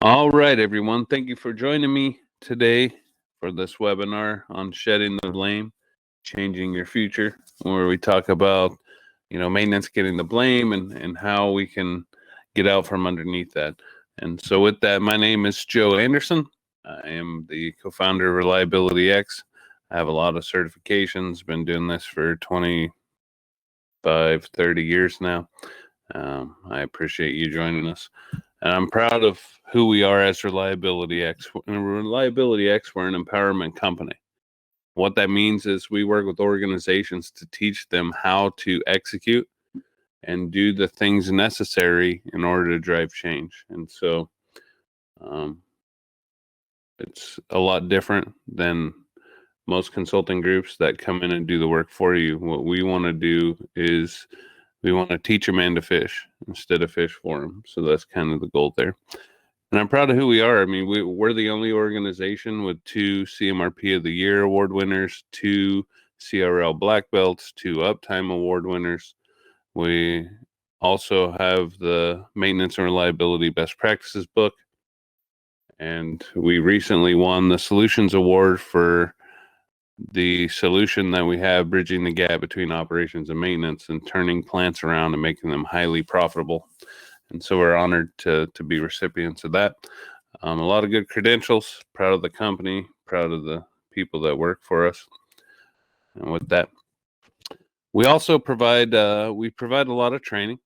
All right, everyone. Thank you for joining me today for this webinar on shedding the blame, changing your future, where we talk about, maintenance getting the blame and how we can get out from underneath that. And so with that, my name is Joe Anderson. I am the co-founder of Reliability X. I have a lot of certifications, been doing this for 25, 30 years now. I appreciate you joining us. And I'm proud of who we are as Reliability X. Reliability X, we're an empowerment company. What that means is we work with organizations to teach them how to execute and do the things necessary in order to drive change. And so it's a lot different than most consulting groups that come in and do the work for you. What we want to do is we want to teach a man to fish instead of fish for him. So that's kind of the goal there. And I'm proud of who we are. I mean, we're the only organization with 2 CMRP of the Year award winners, 2 CRL Black Belts, 2 Uptime Award winners. We also have the Maintenance and Reliability Best Practices book. And we recently won the Solutions Award for the solution that we have bridging the gap between operations and maintenance and turning plants around and making them highly profitable. And so we're honored to be recipients of that. A lot of good credentials, proud of the company, proud of the people that work for us. And with that, we also provide a lot of training,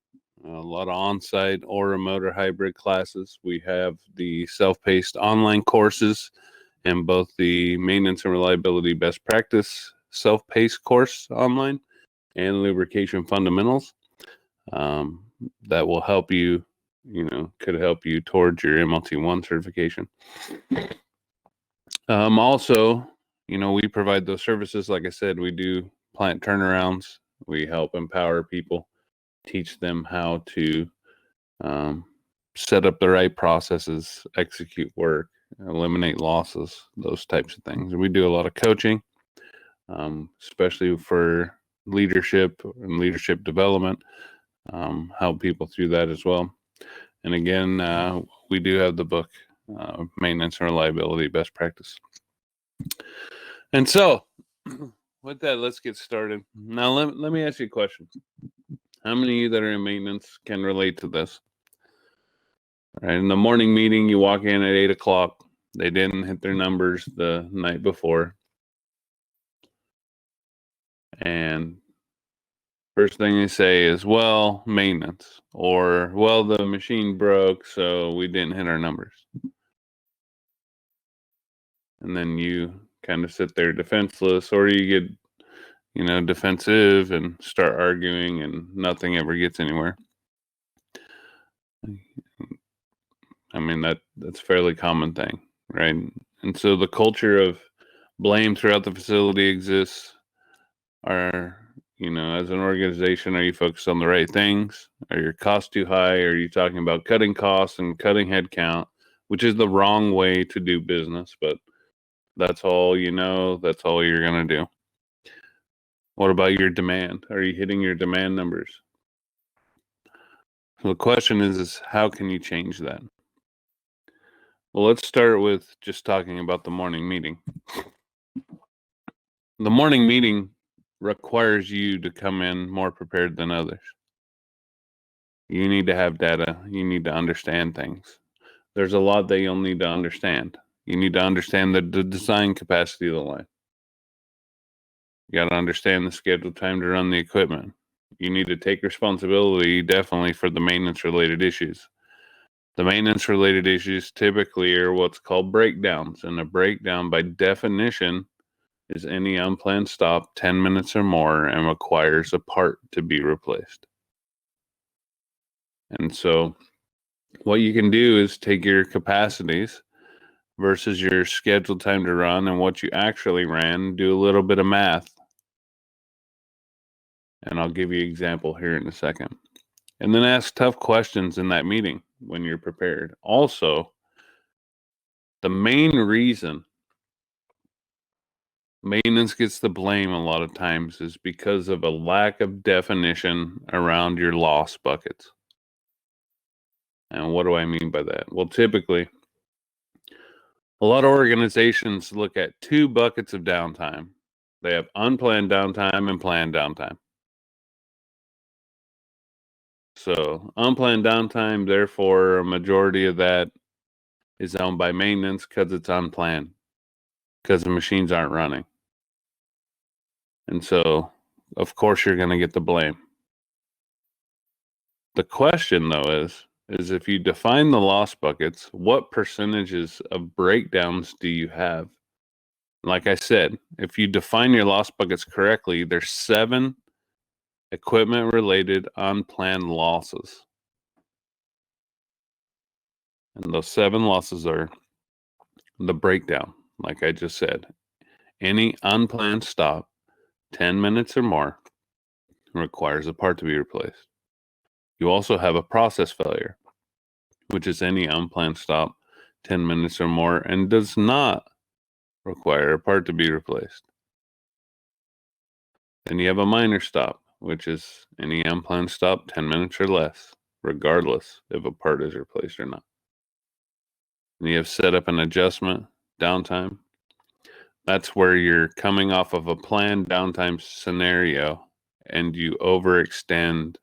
a lot of on-site or remote or hybrid classes. We have the self-paced online courses and both the Maintenance and Reliability Best Practice self-paced course online and Lubrication Fundamentals. That will help you, could help you towards your MLT1 certification. Also, we provide those services. Like I said, we do plant turnarounds. We help empower people, teach them how to set up the right processes, execute work, eliminate losses, those types of things. We do a lot of coaching, especially for leadership and leadership development, help people through that as well. And again, we do have the book, Maintenance and Reliability Best Practice. And so with that, let's get started. Now, let me ask you a question. How many of you that are in maintenance can relate to this? All right, in the morning meeting, you walk in at 8 o'clock. They didn't hit their numbers the night before. And first thing they say is, well, maintenance, or, well, the machine broke, so we didn't hit our numbers. And then you kind of sit there defenseless, or you get, defensive and start arguing and nothing ever gets anywhere. I mean, that's a fairly common thing, right? And so the culture of blame throughout the facility exists. As an organization, are you focused on the right things? Are your costs too high? Are you talking about cutting costs and cutting headcount, which is the wrong way to do business, but that's all that's all you're going to do. What about your demand? Are you hitting your demand numbers? So the question is how can you change that? Well, let's start with just talking about the morning meeting. The morning meeting requires you to come in more prepared than others. You need to have data. You need to understand things. There's a lot that you'll need to understand. You need to understand the design capacity of the line. You got to understand the scheduled time to run the equipment. You need to take responsibility definitely for the maintenance related issues. The maintenance related issues typically are what's called breakdowns, and a breakdown by definition is any unplanned stop 10 minutes or more and requires a part to be replaced. And so what you can do is take your capacities versus your scheduled time to run and what you actually ran, do a little bit of math. And I'll give you an example here in a second. And then ask tough questions in that meeting when you're prepared. Also, the main reason maintenance gets the blame a lot of times is because of a lack of definition around your loss buckets. And what do I mean by that? Well, typically, A lot of organizations look at two buckets of downtime. They have unplanned downtime and planned downtime. So unplanned downtime, therefore, a majority of that is owned by maintenance because it's unplanned, because the machines aren't running. And so, of course, you're going to get the blame. The question, though, is if you define the loss buckets, what percentages of breakdowns do you have? Like I said, if you define your loss buckets correctly, there's 7 equipment-related unplanned losses. And those 7 losses are the breakdown, like I just said. Any unplanned stop, 10 minutes or more, requires a part to be replaced. You also have a process failure, which is any unplanned stop, 10 minutes or more, and does not require a part to be replaced. Then you have a minor stop, which is any unplanned stop, 10 minutes or less, regardless if a part is replaced or not. And you have setup and adjustment downtime. That's where you're coming off of a planned downtime scenario and you overextend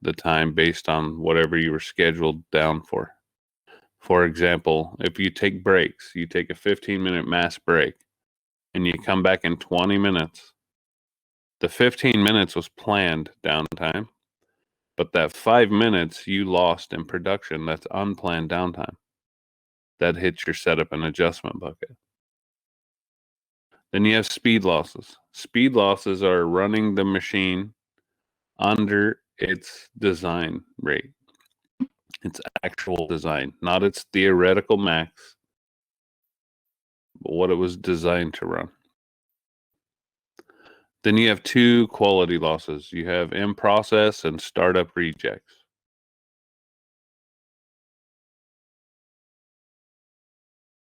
the time based on whatever you were scheduled down for. For example, if you take breaks, you take a 15-minute mass break and you come back in 20 minutes, the 15 minutes was planned downtime, but that 5 minutes you lost in production, that's unplanned downtime. That hits your setup and adjustment bucket. Then you have speed losses. Speed losses are running the machine under its design rate. Its actual design, not its theoretical max, but what it was designed to run. Then you have 2 quality losses. You have in process and startup rejects.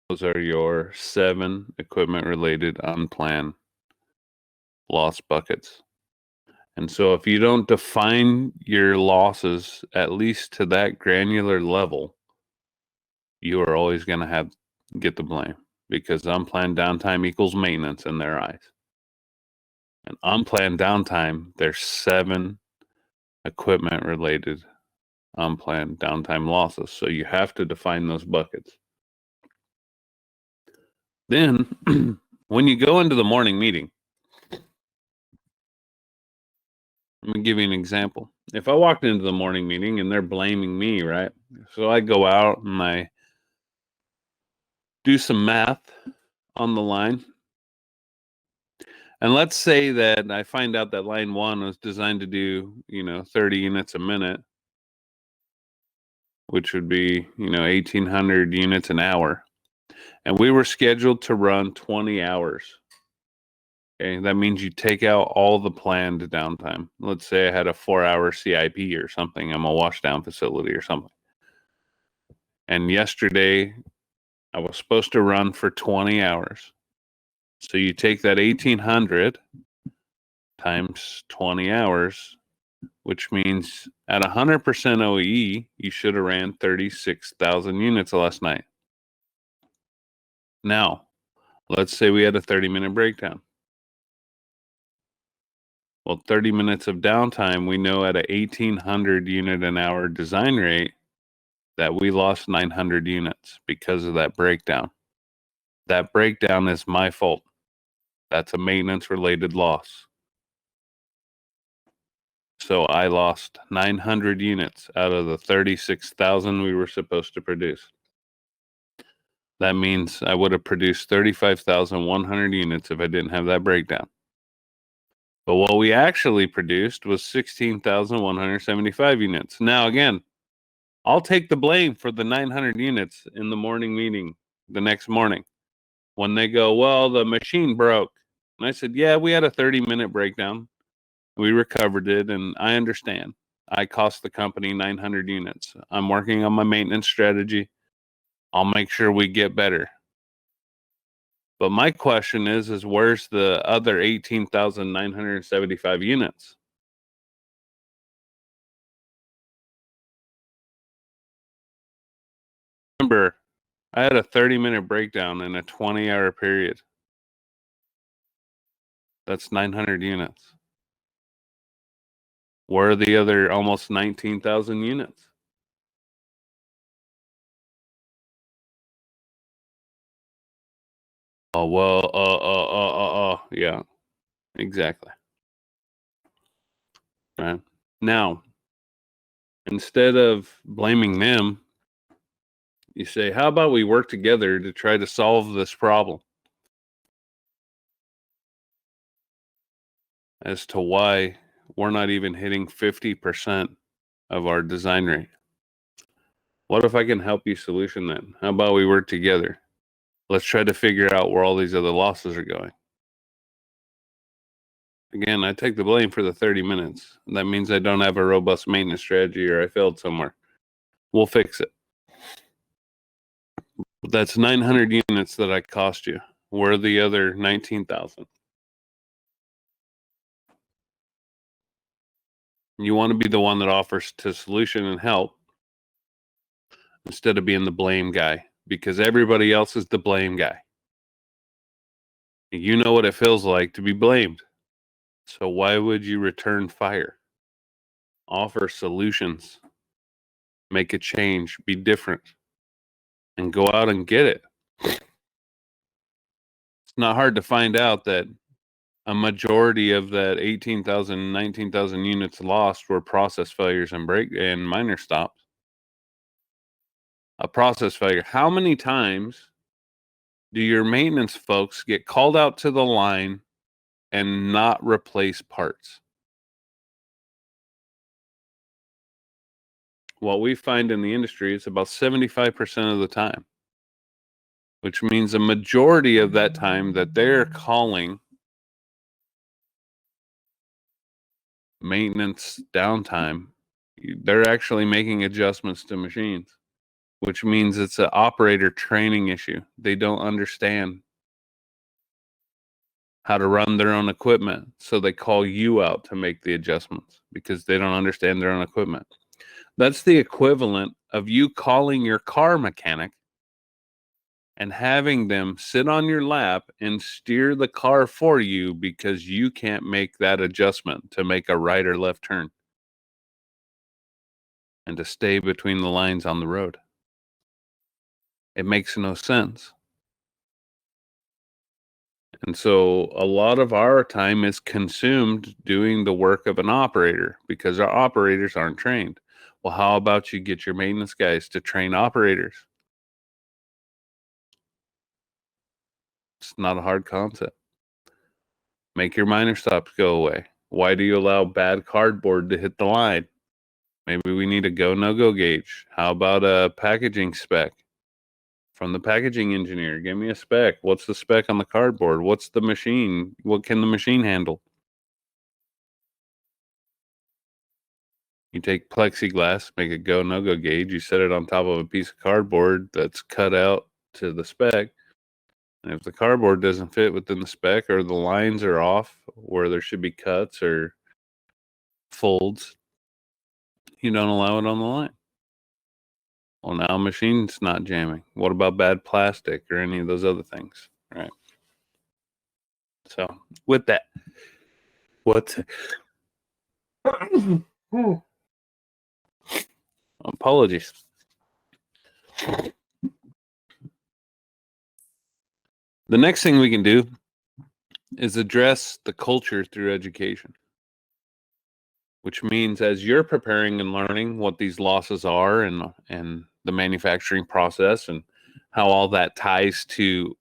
Those are your 7 equipment-related unplanned loss buckets. And so if you don't define your losses at least to that granular level, you are always going to get the blame, because unplanned downtime equals maintenance in their eyes. And unplanned downtime, there's 7 equipment-related unplanned downtime losses. So you have to define those buckets. Then, when you go into the morning meeting, let me give you an example. If I walked into the morning meeting and they're blaming me, right? So I go out and I do some math on the line. And let's say that I find out that line 1 was designed to do, 30 units a minute, which would be, 1,800 units an hour. And we were scheduled to run 20 hours. Okay, that means you take out all the planned downtime. Let's say I had a 4-hour CIP or something. I'm a washdown facility or something. And yesterday, I was supposed to run for 20 hours. So you take that 1,800 times 20 hours, which means at 100% OEE, you should have ran 36,000 units last night. Now, let's say we had a 30-minute breakdown. Well, 30 minutes of downtime, we know at a 1,800 unit an hour design rate that we lost 900 units because of that breakdown. That breakdown is my fault. That's a maintenance-related loss. So I lost 900 units out of the 36,000 we were supposed to produce. That means I would have produced 35,100 units if I didn't have that breakdown. But what we actually produced was 16,175 units. Now, again, I'll take the blame for the 900 units in the morning meeting the next morning when they go, well, the machine broke. And I said, yeah, we had a 30-minute breakdown. We recovered it, and I understand. I cost the company 900 units. I'm working on my maintenance strategy. I'll make sure we get better. But my question is where's the other 18,975 units? Remember, I had a 30-minute breakdown in a 20-hour period. That's 900 units. Where are the other almost 19,000 units? Oh, well, yeah, exactly. Right. Now, instead of blaming them, you say, how about we work together to try to solve this problem as to why we're not even hitting 50% of our design rate? What if I can help you solution that? How about we work together? Let's try to figure out where all these other losses are going. Again, I take the blame for the 30 minutes. That means I don't have a robust maintenance strategy or I failed somewhere. We'll fix it. But that's 900 units that I cost you. Where are the other 19,000? You want to be the one that offers to solution and help instead of being the blame guy, because everybody else is the blame guy. You know what it feels like to be blamed. So why would you return fire? Offer solutions. Make a change. Be different. And go out and get it. It's not hard to find out that a majority of that 18,000, 19,000 units lost were process failures and minor stops. A process failure. How many times do your maintenance folks get called out to the line and not replace parts? What we find in the industry is about 75% of the time, which means a majority of that time that they're calling maintenance downtime, they're actually making adjustments to machines, which means it's an operator training issue. They don't understand how to run their own equipment, so they call you out to make the adjustments because they don't understand their own equipment. That's the equivalent of you calling your car mechanic and having them sit on your lap and steer the car for you because you can't make that adjustment to make a right or left turn and to stay between the lines on the road. It makes no sense. And so a lot of our time is consumed doing the work of an operator because our operators aren't trained. Well, how about you get your maintenance guys to train operators? It's not a hard concept. Make your minor stops go away. Why do you allow bad cardboard to hit the line? Maybe we need a go, no go gauge. How about a packaging spec from the packaging engineer? Give me a spec. What's the spec on the cardboard? What's the machine? What can the machine handle? You take plexiglass, make a go, no go gauge. You set it on top of a piece of cardboard that's cut out to the spec. And if the cardboard doesn't fit within the spec or the lines are off where there should be cuts or folds, you don't allow it on the line. Well, now a machine's not jamming. What about bad plastic or any of those other things? Right. So with that, what? Apologies. The next thing we can do is address the culture through education, which means as you're preparing and learning what these losses are and the manufacturing process and how all that ties to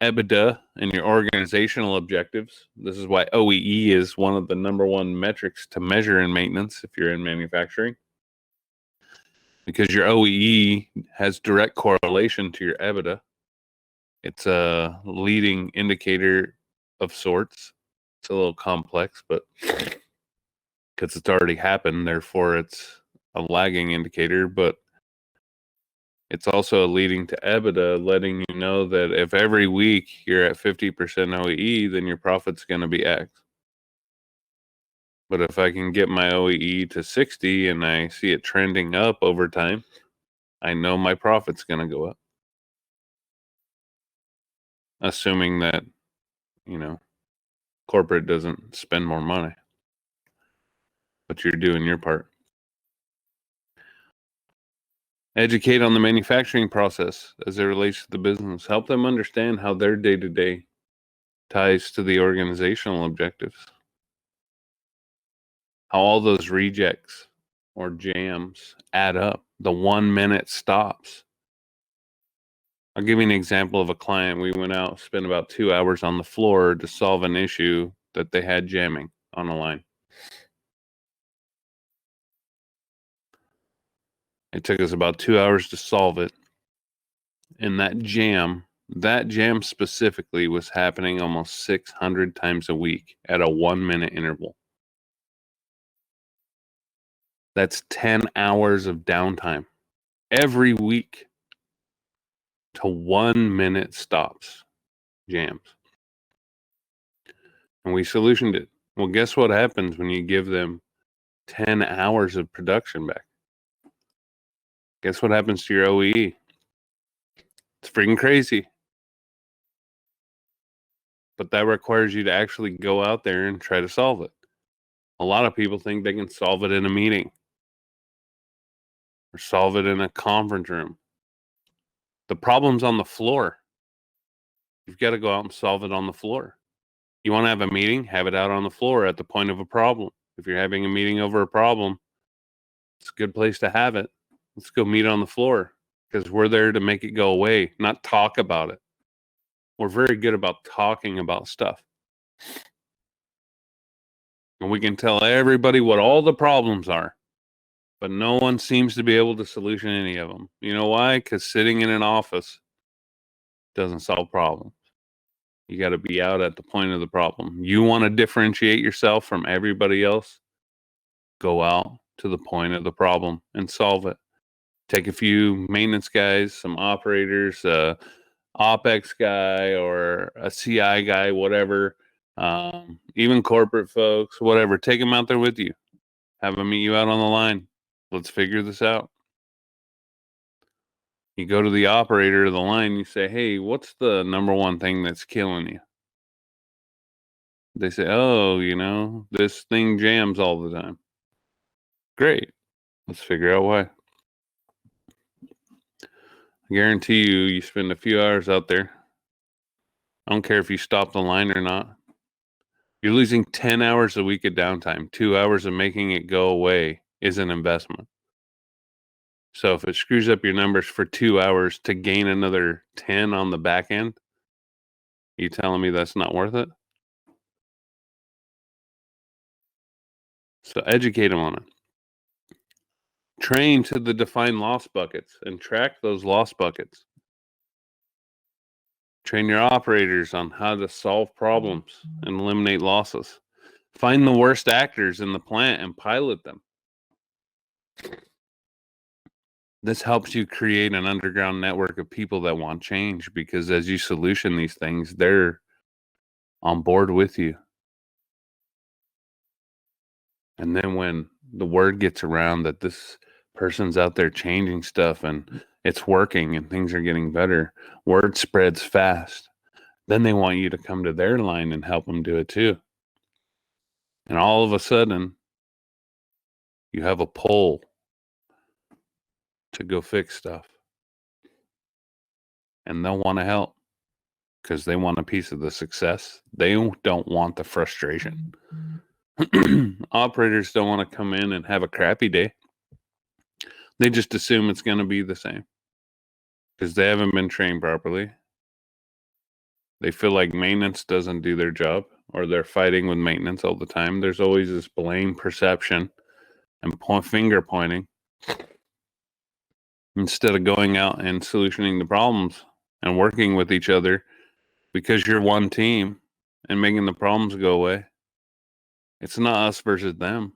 EBITDA and your organizational objectives. This is why OEE is one of the number one metrics to measure in maintenance if you're in manufacturing, because your OEE has direct correlation to your EBITDA. It's a leading indicator of sorts. It's a little complex, but because it's already happened, therefore it's a lagging indicator, but it's also leading to EBITDA, letting you know that if every week you're at 50% OEE, then your profit's going to be X. But if I can get my OEE to 60 and I see it trending up over time, I know my profit's going to go up. assuming that, corporate doesn't spend more money, but you're doing your part. Educate on the manufacturing process as it relates to the business. Help them understand how their day-to-day ties to the organizational objectives. How all those rejects or jams add up. The 1 minute stops. I'll give you an example of a client. We went out, spent about 2 hours on the floor to solve an issue that they had jamming on a line. It took us about 2 hours to solve it. And that jam specifically was happening almost 600 times a week at a 1 minute interval. That's 10 hours of downtime every week to 1 minute stops, jams. And we solutioned it. Well, guess what happens when you give them 10 hours of production back? Guess what happens to your OEE? It's freaking crazy. But that requires you to actually go out there and try to solve it. A lot of people think they can solve it in a meeting or solve it in a conference room. The problem's on the floor. You've got to go out and solve it on the floor. You want to have a meeting? Have it out on the floor at the point of a problem. If you're having a meeting over a problem, it's a good place to have it. Let's go meet on the floor because we're there to make it go away, not talk about it. We're very good about talking about stuff. And we can tell everybody what all the problems are, but no one seems to be able to solution any of them. You know why? Because sitting in an office doesn't solve problems. You got to be out at the point of the problem. You want to differentiate yourself from everybody else? Go out to the point of the problem and solve it. Take a few maintenance guys, some operators, OpEx guy or a CI guy, whatever, even corporate folks, whatever. Take them out there with you. Have them meet you out on the line. Let's figure this out. You go to the operator of the line, you say, hey, what's the number one thing that's killing you? They say, oh, this thing jams all the time. Great. Let's figure out why. I guarantee you spend a few hours out there. I don't care if you stop the line or not. You're losing 10 hours a week of downtime. 2 hours of making it go away is an investment. So if it screws up your numbers for 2 hours to gain another 10 on the back end, you telling me that's not worth it? So educate them on it. Train to the defined loss buckets and track those loss buckets. Train your operators on how to solve problems and eliminate losses. Find the worst actors in the plant and pilot them. This helps you create an underground network of people that want change, because as you solution these things, they're on board with you. And then when the word gets around that this person's out there changing stuff and it's working and things are getting better, word spreads fast. Then they want you to come to their line and help them do it too. And all of a sudden, you have a pull to go fix stuff. And they'll want to help because they want a piece of the success. They don't want the frustration. Operators don't want to come in and have a crappy day. They just assume it's going to be the same because they haven't been trained properly. They feel like maintenance doesn't do their job, or they're fighting with maintenance all the time. There's always this blame perception and finger pointing instead of going out and solutioning the problems and working with each other because you're one team and making the problems go away. It's not us versus them.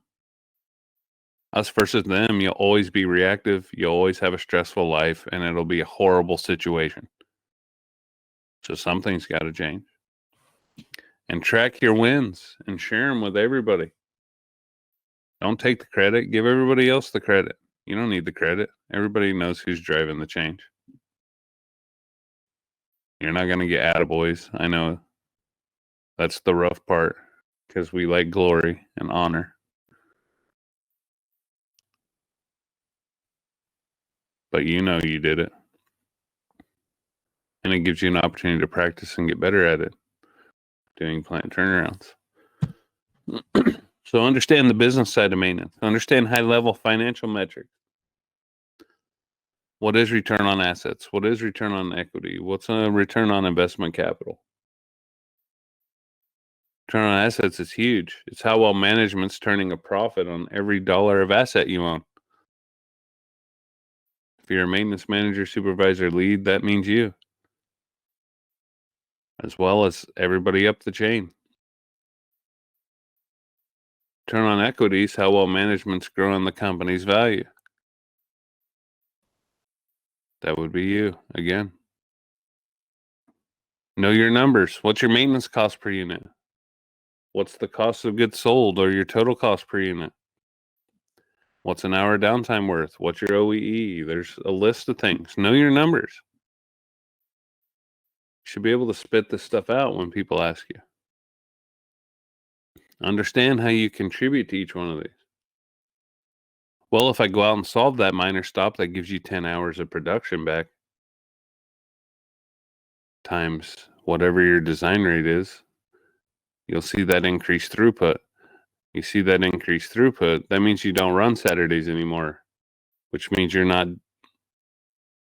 Us versus them, you'll always be reactive. You'll always have a stressful life, and it'll be a horrible situation. So something's got to change. And track your wins and share them with everybody. Don't take the credit. Give everybody else the credit. You don't need the credit. Everybody knows who's driving the change. You're not going to get attaboys. I know that's the rough part because we like glory and honor. But you know you did it. And it gives you an opportunity to practice and get better at it, doing plant turnarounds. So understand the business side of maintenance. Understand high-level financial metrics. What is return on assets? What is return on equity? What's a return on investment capital? Return on assets is huge. It's how well management's turning a profit on every dollar of asset you own. If you're a maintenance manager, supervisor, lead, that means you, as well as everybody up the chain. Return on equity is how well management's growing the company's value. That would be you again. Know your numbers. What's your maintenance cost per unit? What's the cost of goods sold or your total cost per unit? What's an hour downtime worth? What's your OEE? There's a list of things. Know your numbers. You should be able to spit this stuff out when people ask you. Understand how you contribute to each one of these. Well, if I go out and solve that minor stop, that gives you 10 hours of production back times whatever your design rate is. You'll see that increased throughput. You see that increased throughput, that means you don't run Saturdays anymore, which means you're not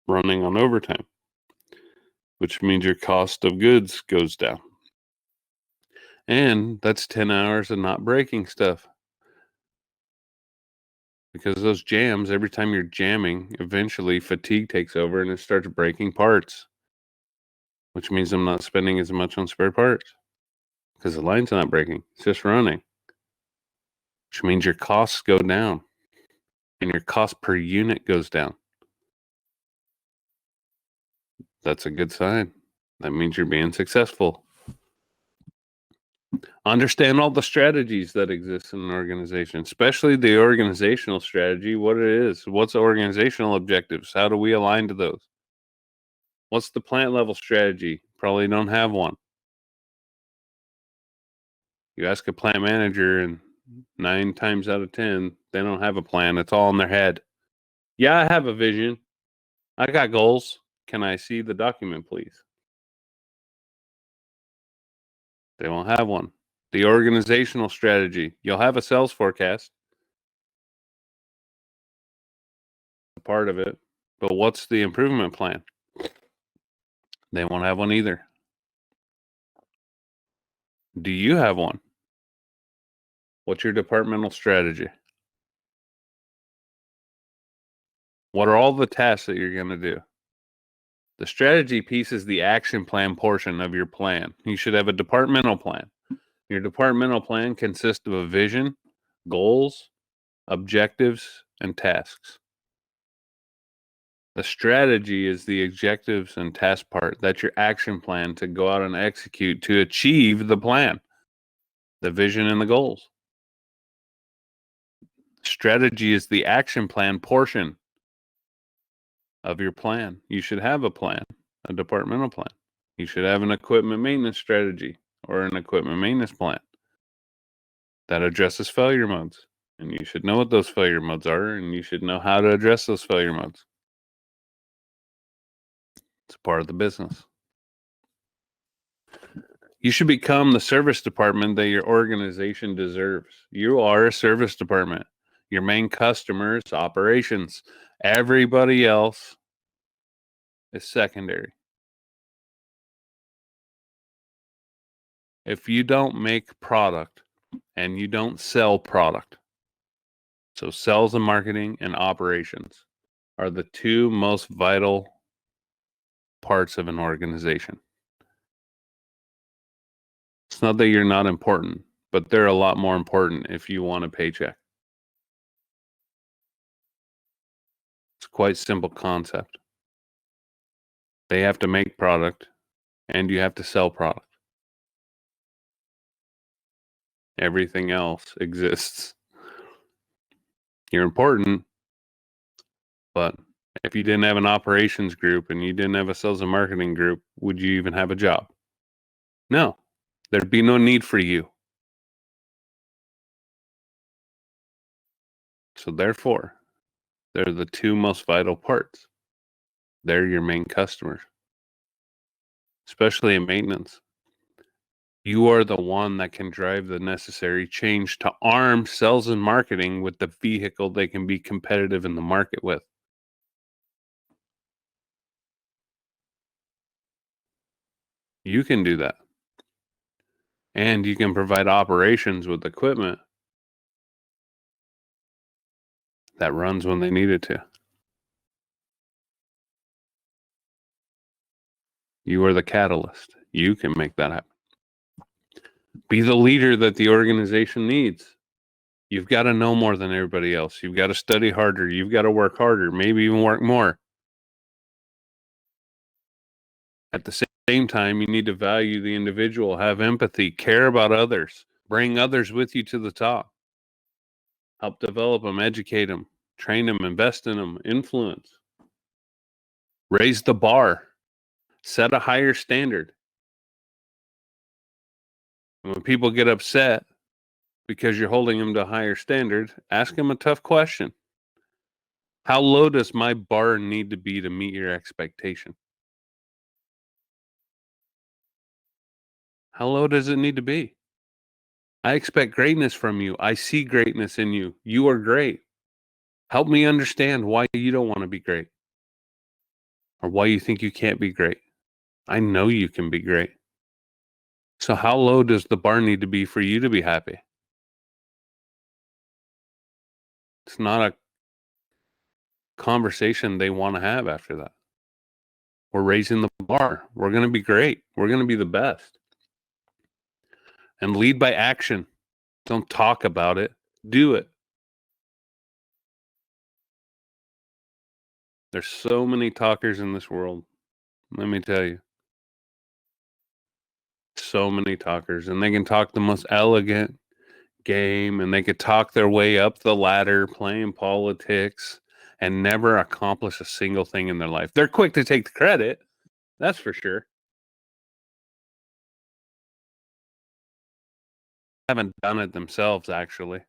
running on overtime, which means your cost of goods goes down. And that's 10 hours of not breaking stuff. Because those jams, every time you're jamming, eventually fatigue takes over and it starts breaking parts, which means I'm not spending as much on spare parts because the line's not breaking. It's just running, which means your costs go down and your cost per unit goes down. That's a good sign. That means you're being successful. Understand all the strategies that exist in an organization, especially the organizational strategy, what it is. What's the organizational objectives? How do we align to those? What's the plant level strategy? Probably don't have one. You ask a plant manager, and 9 times out of 10, they don't have a plan. It's all in their head. Yeah, I have a vision. I got goals. Can I see the document, please? They won't have one. The organizational strategy. You'll have a sales forecast, a part of it, but what's the improvement plan? They won't have one either. Do you have one? What's your departmental strategy? What are all the tasks that you're going to do? The strategy piece is the action plan portion of your plan. You should have a departmental plan. Your departmental plan consists of a vision, goals, objectives, and tasks. The strategy is the objectives and task part. That's your action plan to go out and execute to achieve the plan, the vision, and the goals. Strategy is the action plan portion of your plan. You should have a plan, a departmental plan. You should have an equipment maintenance strategy or an equipment maintenance plan that addresses failure modes. And you should know what those failure modes are, and you should know how to address those failure modes. It's part of the business. You should become the service department that your organization deserves. You are a service department. Your main customer is operations. Everybody else is secondary. If you don't make product and you don't sell product, so sales and marketing and operations are the two most vital parts of an organization. It's not that you're not important, but they're a lot more important if you want a paycheck. It's quite simple concept. They have to make product and you have to sell product. Everything else exists. You're important, but If you didn't have an operations group and you didn't have a sales and marketing group, would you even have a job? No, there'd be no need for you. So therefore, they're the two most vital parts. They're your main customers, especially in maintenance. You are the one that can drive the necessary change to arm sales and marketing with the vehicle they can be competitive in the market with. You can do that. And you can provide operations with equipment that runs when they need it to. You are the catalyst. You can make that happen. Be the leader that the organization needs. You've got to know more than everybody else. You've got to study harder. You've got to work harder, maybe even work more. At the same time, you need to value the individual, have empathy, care about others, bring others with you to the top, help develop them, educate them, train them, invest in them, influence, raise the bar, set a higher standard. And when people get upset because you're holding them to a higher standard, ask them a tough question. How low does my bar need to be to meet your expectation? How low does it need to be? I expect greatness from you. I see greatness in you. You are great. Help me understand why you don't want to be great or why you think you can't be great. I know you can be great. So how low does the bar need to be for you to be happy? It's not a conversation they want to have after that. We're raising the bar. We're going to be great. We're going to be the best. And lead by action. Don't talk about it. Do it. There's so many talkers in this world. Let me tell you. So many talkers. And they can talk the most elegant game and they could talk their way up the ladder playing politics and never accomplish a single thing in their life. They're quick to take the credit. That's for sure. Haven't done it themselves, actually.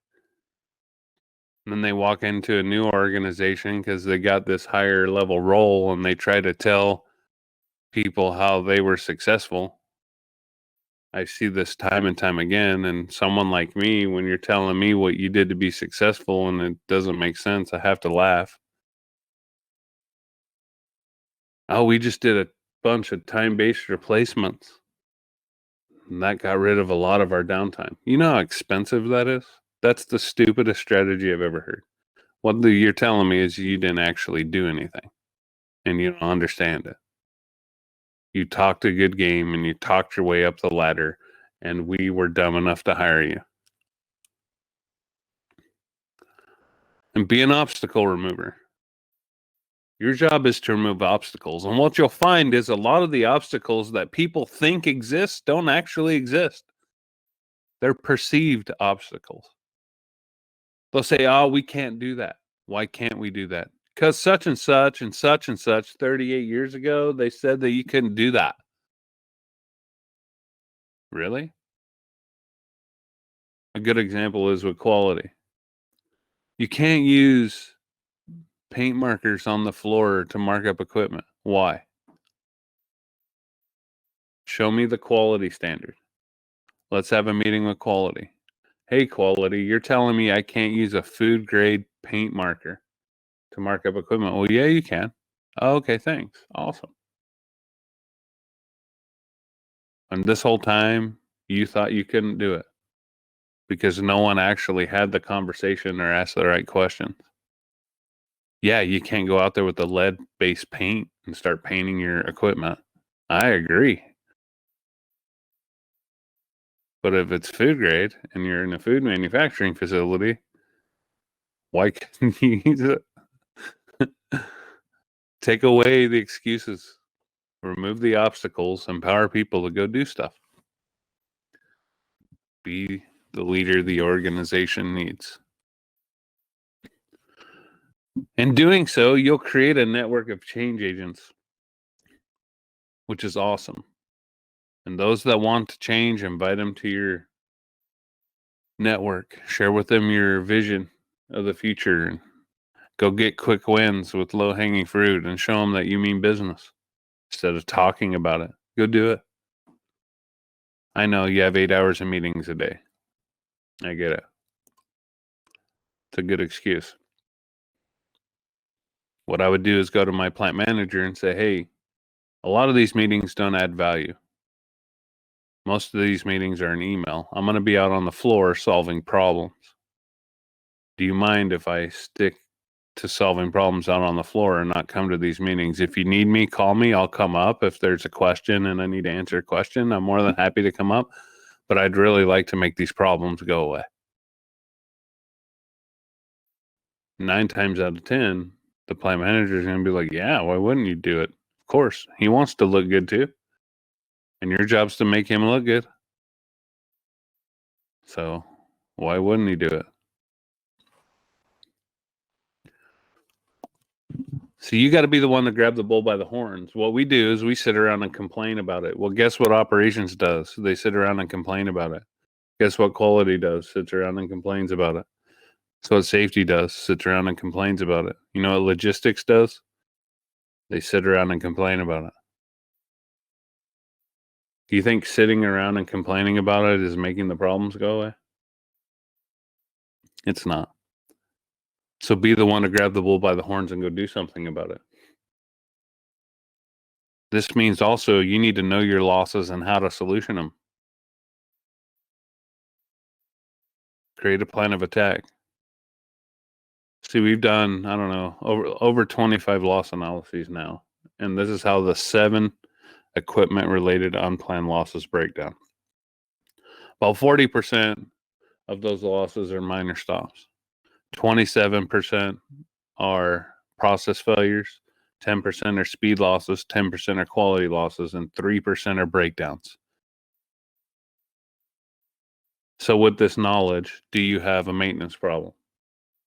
And then they walk into a new organization because they got this higher level role and they try to tell people how they were successful. I see this time and time again. And someone like me, when you're telling me what you did to be successful and it doesn't make sense, I have to laugh. Oh, we just did a bunch of time-based replacements. And that got rid of a lot of our downtime. You know how expensive that is? That's the stupidest strategy I've ever heard. What you're telling me is you didn't actually do anything and you don't understand it. You talked a good game and you talked your way up the ladder and we were dumb enough to hire you. And be an obstacle remover. Your job is to remove obstacles. And what you'll find is a lot of the obstacles that people think exist don't actually exist. They're perceived obstacles. They'll say, oh, we can't do that. Why can't we do that? Because such and such 38 years ago, they said that you couldn't do that. Really? A good example is with quality. You can't use paint markers on the floor to mark up equipment. Why? Show me the quality standard. Let's have a meeting with quality. Hey, quality, you're telling me I can't use a food grade paint marker to mark up equipment. Well, yeah, you can. Oh, okay, thanks. Awesome. And this whole time, you thought you couldn't do it because no one actually had the conversation or asked the right questions. Yeah, you can't go out there with the lead-based paint and start painting your equipment. I agree. But if it's food grade and you're in a food manufacturing facility, why can't you use it? Take away the excuses, remove the obstacles, empower people to go do stuff. Be the leader the organization needs. In doing so, you'll create a network of change agents, which is awesome. And those that want to change, invite them to your network. Share with them your vision of the future. And go get quick wins with low hanging fruit and show them that you mean business instead of talking about it. Go do it. I know you have 8 hours of meetings a day. I get it. It's a good excuse. What I would do is go to my plant manager and say, hey, a lot of these meetings don't add value. Most of these meetings are an email. I'm going to be out on the floor solving problems. Do you mind if I stick to solving problems out on the floor and not come to these meetings? If you need me, call me. I'll come up. If there's a question and I need to answer a question, I'm more than happy to come up. But I'd really like to make these problems go away. 9 times out of 10, the plant manager is going to be like, yeah, why wouldn't you do it? Of course. He wants to look good too. And your job's to make him look good. So why wouldn't he do it? So you got to be the one to grab the bull by the horns. What we do is we sit around and complain about it. Well, guess what operations does? They sit around and complain about it. Guess what quality does? Sits around and complains about it. So what safety does? Sits around and complains about it. You know what logistics does? They sit around and complain about it. Do you think sitting around and complaining about it is making the problems go away? It's not. So be the one to grab the bull by the horns and go do something about it. This means also you need to know your losses and how to solution them. Create a plan of attack. See, we've done, I don't know, over 25 loss analyses now. And this is how the 7 equipment related unplanned losses break down. About 40% of those losses are minor stops. 27% are process failures, 10% are speed losses, 10% are quality losses, and 3% are breakdowns. So with this knowledge, do you have a maintenance problem?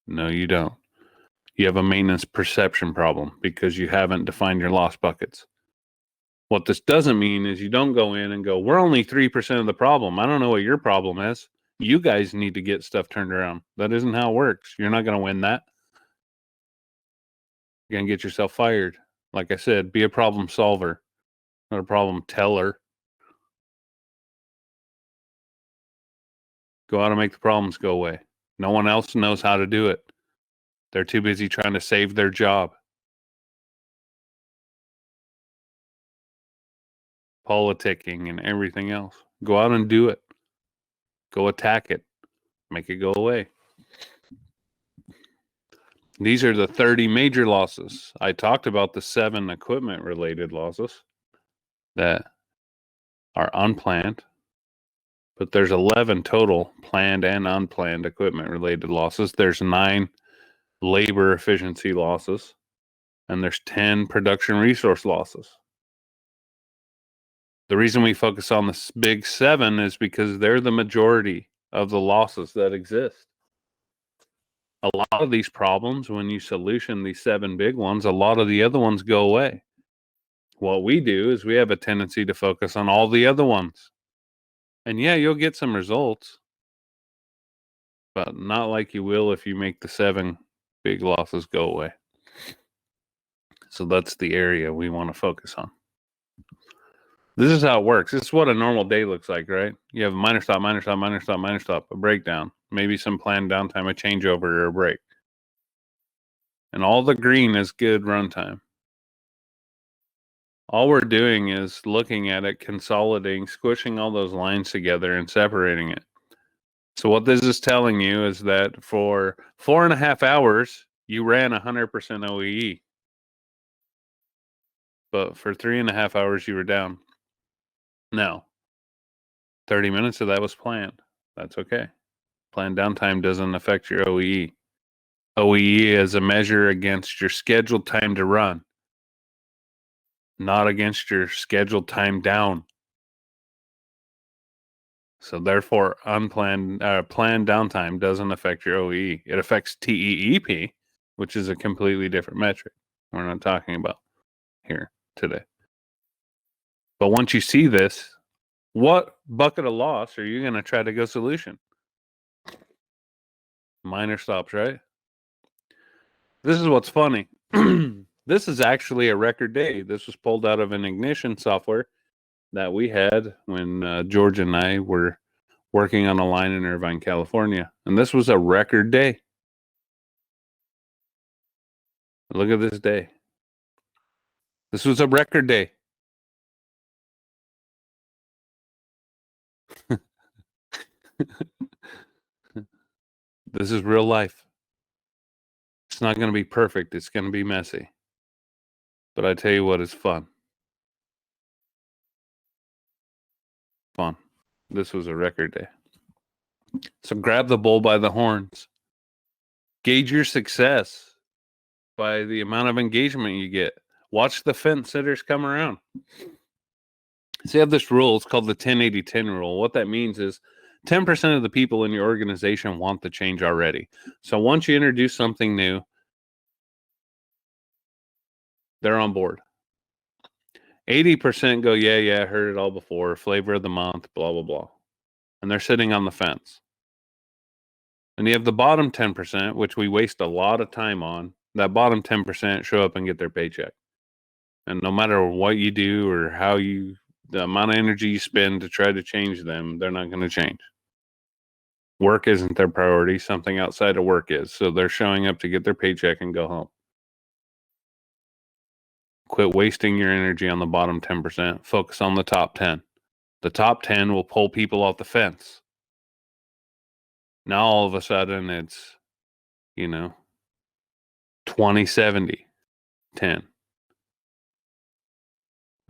No, you don't. You have a maintenance perception problem because you haven't defined your loss buckets. What this doesn't mean is you don't go in and go, we're only 3% of the problem. I don't know what your problem is. You guys need to get stuff turned around. That isn't how it works. You're not going to win that. You're going to get yourself fired. Like I said, be a problem solver, not a problem teller. Go out and make the problems go away. No one else knows how to do it. They're too busy trying to save their job. Politicking and everything else. Go out and do it. Go attack it. Make it go away. These are the 30 major losses. I talked about the 7 equipment related losses that are unplanned, but there's 11 total planned and unplanned equipment related losses. There's 9 labor efficiency losses, and there's 10 production resource losses. The reason we focus on the big 7 is because they're the majority of the losses that exist. A lot of these problems, when you solution these 7 big ones, a lot of the other ones go away. What we do is we have a tendency to focus on all the other ones. And yeah, you'll get some results, but not like you will if you make the 7 big losses go away. So that's the area we want to focus on. This is how it works. This is what a normal day looks like, right? You have a minor stop, minor stop, minor stop, minor stop, a breakdown, maybe some planned downtime, a changeover, or a break. And all the green is good runtime. All we're doing is looking at it, consolidating, squishing all those lines together and separating it. So what this is telling you is that for 4.5 hours, you ran 100% OEE. But for 3.5 hours, you were down. Now, 30 minutes of that was planned. That's okay. Planned downtime doesn't affect your OEE. OEE is a measure against your scheduled time to run, not against your scheduled time down. So therefore, planned downtime doesn't affect your OEE. It affects TEEP, which is a completely different metric we're not talking about here today. But once you see this, what bucket of loss are you going to try to go solution? Minor stops, right? This is what's funny. This is actually a record day. This was pulled out of an ignition software that we had when George and I were working on a line in Irvine, California. And this was a record day. Look at this day. This was a record day. This is real life. It's not going to be perfect. It's going to be messy. But I tell you what, it's fun. Fun. This was a record day. So grab the bull by the horns. Gauge your success by the amount of engagement you get. Watch the fence sitters come around. So you have this rule. It's called the 10-80-10 rule. What that means is 10% of the people in your organization want the change already. So once you introduce something new, they're on board. 80% go, yeah, heard it all before, flavor of the month, blah, blah, blah. And they're sitting on the fence. And you have the bottom 10%, which we waste a lot of time on. That bottom 10% show up and get their paycheck. And no matter what you do or the amount of energy you spend to try to change them, they're not going to change. Work isn't their priority. Something outside of work is. So they're showing up to get their paycheck and go home. Quit wasting your energy on the bottom 10%. Focus on the top 10. The top 10 will pull people off the fence. Now all of a sudden it's, 20-70-10. And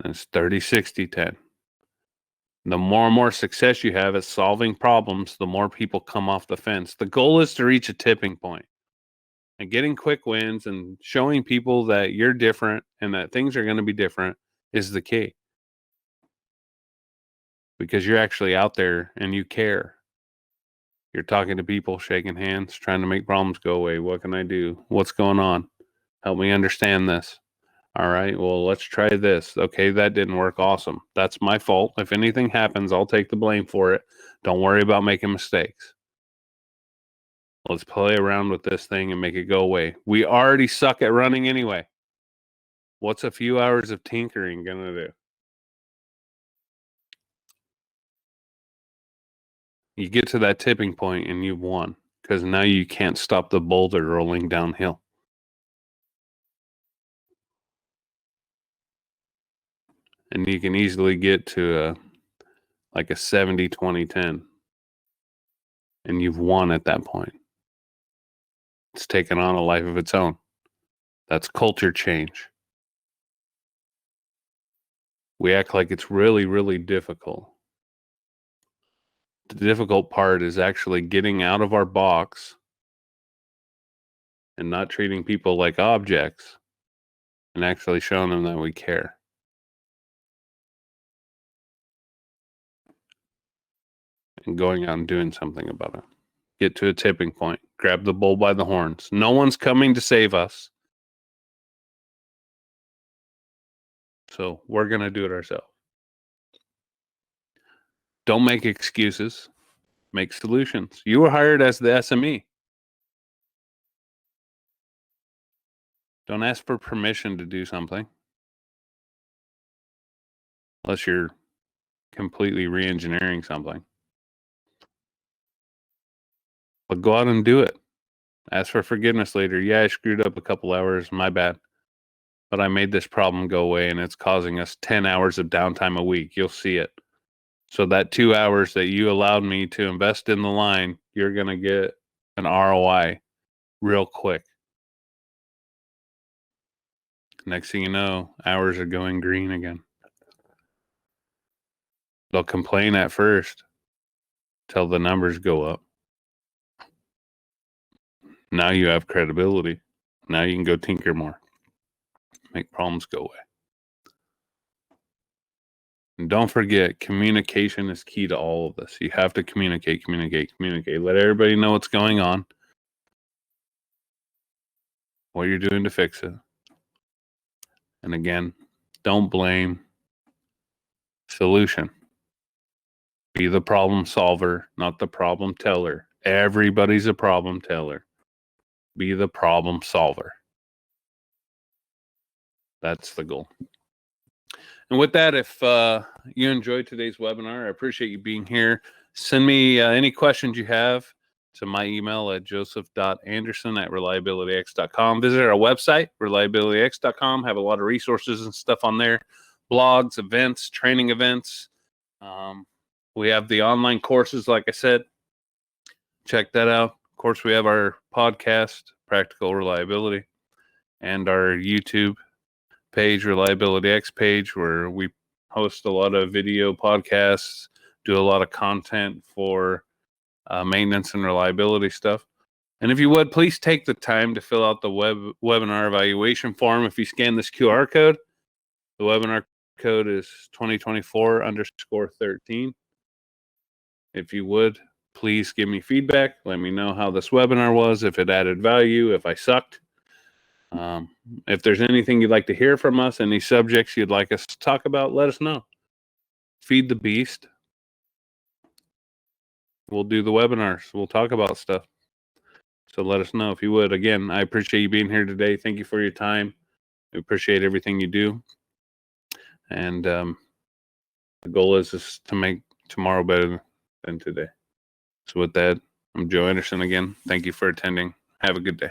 it's 30-60-10. The more and more success you have at solving problems, the more people come off the fence. The goal is to reach a tipping point. And getting quick wins and showing people that you're different and that things are going to be different is the key. Because you're actually out there and you care. You're talking to people, shaking hands, trying to make problems go away. What can I do? What's going on? Help me understand this. All right, well, let's try this. Okay, that didn't work. Awesome. That's my fault. If anything happens, I'll take the blame for it. Don't worry about making mistakes. Let's play around with this thing and make it go away. We already suck at running anyway. What's a few hours of tinkering going to do? You get to that tipping point and you've won because now you can't stop the boulder rolling downhill. And you can easily get to a 70-20-10. And you've won at that point. It's taken on a life of its own. That's culture change. We act like it's really, really difficult. The difficult part is actually getting out of our box and not treating people like objects and actually showing them that we care. And going out and doing something about it. Get to a tipping point. Grab the bull by the horns. No one's coming to save us. So we're going to do it ourselves. Don't make excuses. Make solutions. You were hired as the SME. Don't ask for permission to do something. Unless you're completely re-engineering something. But go out and do it. Ask for forgiveness later. Yeah, I screwed up a couple hours. My bad. But I made this problem go away and it's causing us 10 hours of downtime a week. You'll see it. So that 2 hours that you allowed me to invest in the line, you're going to get an ROI real quick. Next thing you know, hours are going green again. They'll complain at first till the numbers go up. Now you have credibility. Now you can go tinker more. Make problems go away. And don't forget, communication is key to all of this. You have to communicate. Let everybody know what's going on. what you're doing to fix it. And again, don't blame. Solution. Be the problem solver, not the problem teller. Everybody's a problem teller. Be the problem solver. That's the goal. And with that, if you enjoyed today's webinar, I appreciate you being here. Send me any questions you have to my email at joseph.anderson@reliabilityx.com. Visit our website, reliabilityx.com. Have a lot of resources and stuff on there. Blogs, events, training events. We have the online courses, like I said. Check that out. Of course, we have our podcast, Practical Reliability, and our YouTube page, Reliability X page, where we host a lot of video podcasts, do a lot of content for maintenance and reliability stuff. And if you would, please take the time to fill out the webinar evaluation form. If you scan this QR code, the webinar code is 2024_13. If you would, please give me feedback. Let me know how this webinar was, if it added value, if I sucked. If there's anything you'd like to hear from us, any subjects you'd like us to talk about, let us know. Feed the beast. We'll do the webinars. We'll talk about stuff. So let us know if you would. Again, I appreciate you being here today. Thank you for your time. I appreciate everything you do. And the goal is to make tomorrow better than today. So with that, I'm Joe Anderson again. Thank you for attending. Have a good day.